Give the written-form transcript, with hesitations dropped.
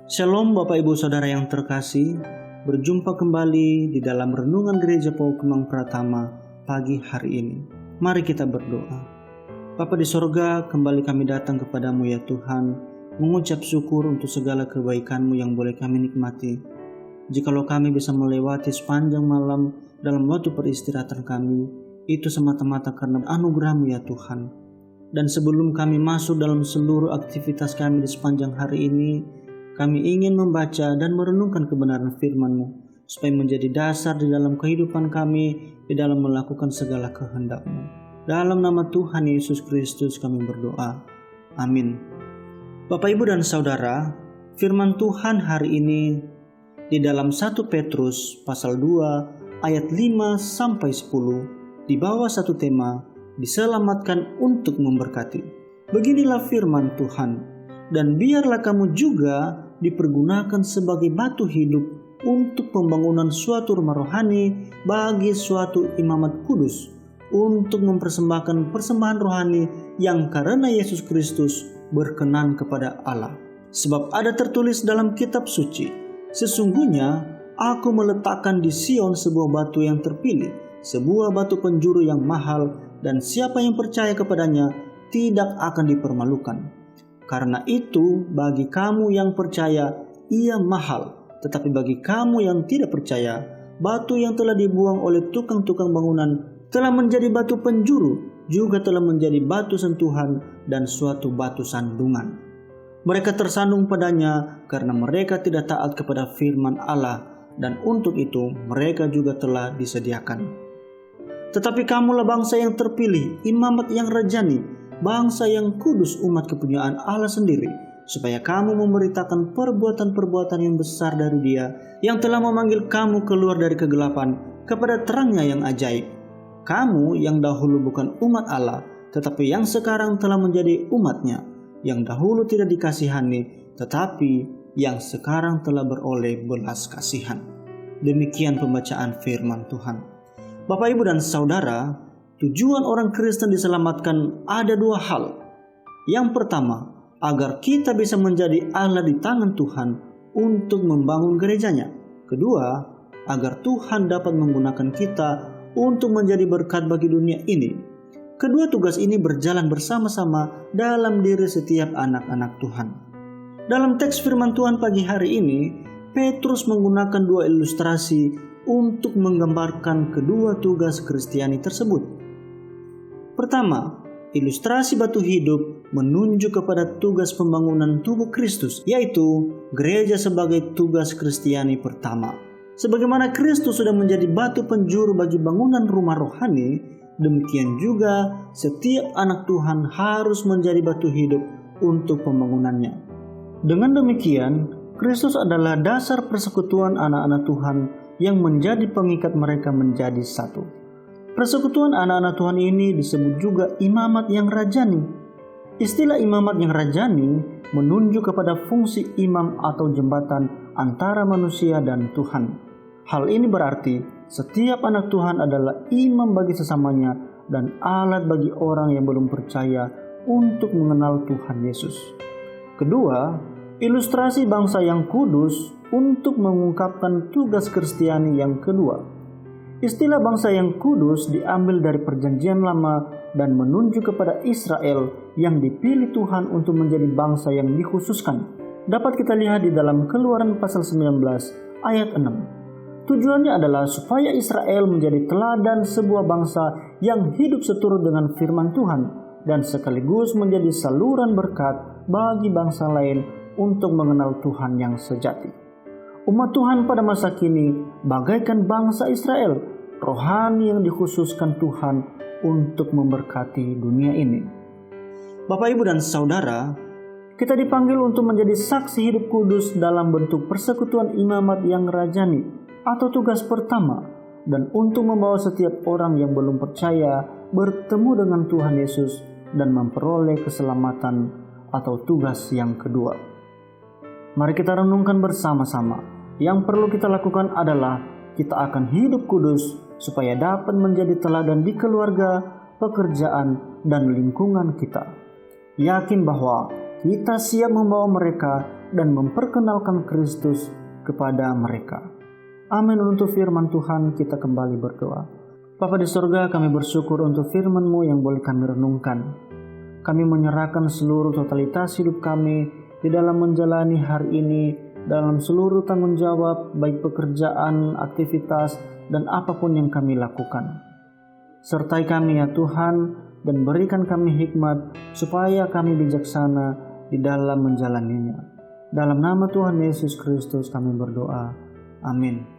Shalom Bapak Ibu Saudara yang terkasih, berjumpa kembali di dalam Renungan Gereja Pauh Kemang Pratama pagi hari ini. Mari kita berdoa. Bapa di sorga, kembali kami datang kepadamu ya Tuhan, mengucap syukur untuk segala kebaikan-Mu yang boleh kami nikmati. Jikalau kami bisa melewati sepanjang malam dalam waktu peristirahatan kami, itu semata-mata karena anugerah-Mu ya Tuhan. Dan sebelum kami masuk dalam seluruh aktivitas kami di sepanjang hari ini, kami ingin membaca dan merenungkan kebenaran firman-Mu, supaya menjadi dasar di dalam kehidupan kami, di dalam melakukan segala kehendak-Mu. Dalam nama Tuhan Yesus Kristus kami berdoa. Amin. Bapak, Ibu, dan Saudara, firman Tuhan hari ini di dalam 1 Petrus pasal 2 ayat 5-10 di bawah satu tema, diselamatkan untuk memberkati. Beginilah firman Tuhan, dan biarlah kamu juga dipergunakan sebagai batu hidup untuk pembangunan suatu rumah rohani bagi suatu imamat kudus, untuk mempersembahkan persembahan rohani yang karena Yesus Kristus berkenan kepada Allah. Sebab ada tertulis dalam kitab suci, sesungguhnya aku meletakkan di Sion sebuah batu yang terpilih, sebuah batu penjuru yang mahal, dan siapa yang percaya kepadanya tidak akan dipermalukan. Karena itu bagi kamu yang percaya ia mahal, tetapi bagi kamu yang tidak percaya, batu yang telah dibuang oleh tukang-tukang bangunan telah menjadi batu penjuru, juga telah menjadi batu sentuhan dan suatu batu sandungan. Mereka tersandung padanya karena mereka tidak taat kepada firman Allah, dan untuk itu mereka juga telah disediakan. Tetapi kamulah bangsa yang terpilih, imamat yang rajani, bangsa yang kudus, umat kepunyaan Allah sendiri, supaya kamu memberitakan perbuatan-perbuatan yang besar dari Dia yang telah memanggil kamu keluar dari kegelapan kepada terangnya yang ajaib. Kamu yang dahulu bukan umat Allah, tetapi yang sekarang telah menjadi umat-Nya, yang dahulu tidak dikasihani, tetapi yang sekarang telah beroleh belas kasihan. Demikian pembacaan firman Tuhan. Bapak, Ibu, dan Saudara, tujuan orang Kristen diselamatkan ada dua hal. Yang pertama, agar kita bisa menjadi alat di tangan Tuhan untuk membangun gerejanya. Kedua, agar Tuhan dapat menggunakan kita untuk menjadi berkat bagi dunia ini. Kedua tugas ini berjalan bersama-sama dalam diri setiap anak-anak Tuhan. Dalam teks firman Tuhan pagi hari ini, Petrus menggunakan dua ilustrasi untuk menggambarkan kedua tugas Kristiani tersebut. Pertama, ilustrasi batu hidup menunjuk kepada tugas pembangunan tubuh Kristus, yaitu gereja sebagai tugas Kristiani pertama. Sebagaimana Kristus sudah menjadi batu penjuru bagi bangunan rumah rohani, demikian juga setiap anak Tuhan harus menjadi batu hidup untuk pembangunannya. Dengan demikian, Kristus adalah dasar persekutuan anak-anak Tuhan yang menjadi pengikat mereka menjadi satu. Persekutuan anak-anak Tuhan ini disebut juga imamat yang rajani. Istilah imamat yang rajani menunjuk kepada fungsi imam atau jembatan antara manusia dan Tuhan. Hal ini berarti setiap anak Tuhan adalah imam bagi sesamanya dan alat bagi orang yang belum percaya untuk mengenal Tuhan Yesus. Kedua, ilustrasi bangsa yang kudus untuk mengungkapkan tugas Kristiani yang kedua. Istilah bangsa yang kudus diambil dari Perjanjian Lama dan menunjuk kepada Israel yang dipilih Tuhan untuk menjadi bangsa yang dikhususkan. Dapat kita lihat di dalam Keluaran pasal 19 ayat 6. Tujuannya adalah supaya Israel menjadi teladan sebuah bangsa yang hidup seturut dengan firman Tuhan dan sekaligus menjadi saluran berkat bagi bangsa lain untuk mengenal Tuhan yang sejati. Umat Tuhan pada masa kini bagaikan bangsa Israel, rohani yang dikhususkan Tuhan untuk memberkati dunia ini. Bapak, Ibu, dan Saudara, kita dipanggil untuk menjadi saksi hidup kudus dalam bentuk persekutuan imamat yang rajani atau tugas pertama, dan untuk membawa setiap orang yang belum percaya bertemu dengan Tuhan Yesus dan memperoleh keselamatan atau tugas yang kedua. Mari kita renungkan bersama-sama. Yang perlu kita lakukan adalah kita akan hidup kudus supaya dapat menjadi teladan di keluarga, pekerjaan, dan lingkungan kita. Yakin bahwa kita siap membawa mereka dan memperkenalkan Kristus kepada mereka. Amin. Untuk firman Tuhan kita kembali berdoa. Bapa di surga, kami bersyukur untuk firman-Mu yang boleh kami renungkan. Kami menyerahkan seluruh totalitas hidup kami di dalam menjalani hari ini, dalam seluruh tanggung jawab, baik pekerjaan, aktivitas, dan apapun yang kami lakukan. Sertai kami ya Tuhan, dan berikan kami hikmat, supaya kami bijaksana di dalam menjalaninya. Dalam nama Tuhan Yesus Kristus kami berdoa. Amin.